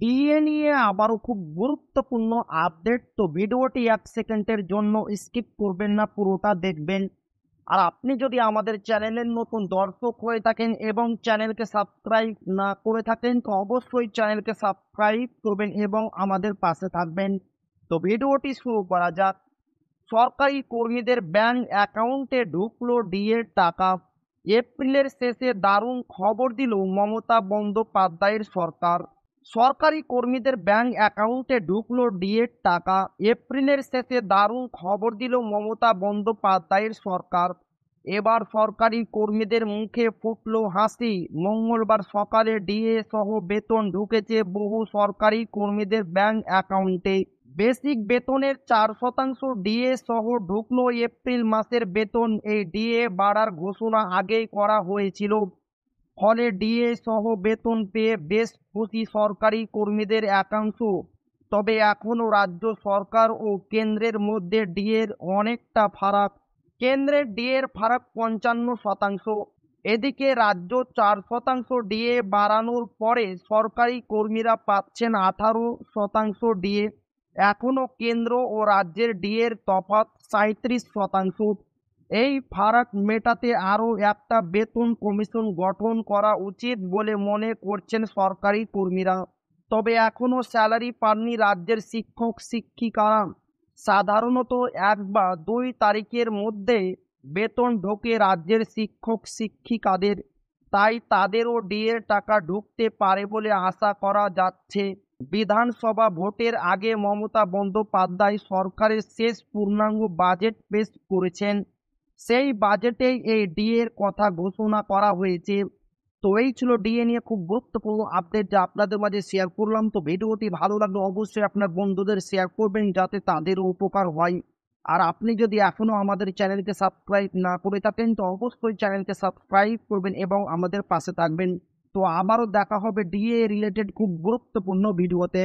DA নিয়ে আবারও খুব গুরুত্বপূর্ণ আপডেট। তো ভিডিওটি 1 সেকেন্ডের জন্য স্কিপ করবেন না, পুরোটা দেখবেন। আর আপনি যদি আমাদের চ্যানেলের নতুন দর্শক হয়ে থাকেন এবং চ্যানেলকে সাবস্ক্রাইব না করে থাকেন, তো অবশ্যই চ্যানেলকে সাবস্ক্রাইব করবেন এবং আমাদের পাশে থাকবেন। তো ভিডিওটি শুরু করা যাক। সরকারি কর্মীদের ব্যাংক অ্যাকাউন্টে ঢুকলো ডিএর টাকা। এপ্রিলের শেষে দারুণ খবর দিল মমতা বন্দ্যোপাধ্যায়ের সরকার। সরকারি কর্মীদের ব্যাংক অ্যাকাউন্টে ঢুকলো ডিএর টাকা। এপ্রিলের শেষে দারুণ খবর দিল মমতা বন্দ্যোপাধ্যায়ের সরকার। এবার সরকারি কর্মীদের মুখে ফুটলো হাসি। মঙ্গলবার সকালে ডিএ সহ বেতন ঢুকেছে বহু সরকারি কর্মীদের ব্যাংক অ্যাকাউন্টে। বেসিক বেতনের 4% ডিএ সহ ঢুকলো এপ্রিল মাসের বেতন। এই ডিএ বাড়ার ঘোষণা আগেই করা হয়েছিল, ফলে ডিএ সহ বেতন পেয়ে বেশ খুশি সরকারি কর্মীদের একাংশ। তবে এখনও রাজ্য সরকার ও কেন্দ্রের মধ্যে ডিএর অনেকটা ফারাক। কেন্দ্রের ডিএর ফারাক 55%। এদিকে রাজ্য 4% ডিএ বাড়ানোর পরে সরকারি কর্মীরা পাচ্ছেন 18% ডিএ। এখনও কেন্দ্র ও রাজ্যের ডিএর তফাৎ 37%। এই ফারাক মেটাতে আরও একটা বেতন কমিশন গঠন করা উচিত বলে মনে করছেন সরকারি কর্মীরা। তবে এখনও স্যালারি পাননি রাজ্যের শিক্ষক শিক্ষিকারা। সাধারণত 1 বা 2 তারিখের মধ্যে বেতন ঢোকে রাজ্যের শিক্ষক শিক্ষিকাদের, তাই তাদেরও ডিএর টাকা ঢুকতে পারে বলে আশা করা যাচ্ছে। বিধানসভা ভোটের আগে মমতা বন্দ্যোপাধ্যায় সরকারের শেষ পূর্ণাঙ্গ বাজেট পেশ করেছেন। সেই বাজেটেই এই ডিএর কথা ঘোষণা করা হয়েছে। তো এই ছিল ডিএ নিয়ে খুব গুরুত্বপূর্ণ আপডেট, যা আপনাদের মাঝে শেয়ার করলাম। তো ভিডিওটি ভালো লাগলে অবশ্যই আপনার বন্ধুদের শেয়ার করবেন, যাতে তাদেরও উপকার হয়। আর আপনি যদি এখনো আমাদের চ্যানেলকে সাবস্ক্রাইব না করে থাকেন, তো অবশ্যই চ্যানেলকে সাবস্ক্রাইব করবেন এবং আমাদের পাশে থাকবেন। তো আবারও দেখা হবে ডিএ রিলেটেড খুব গুরুত্বপূর্ণ ভিডিওতে।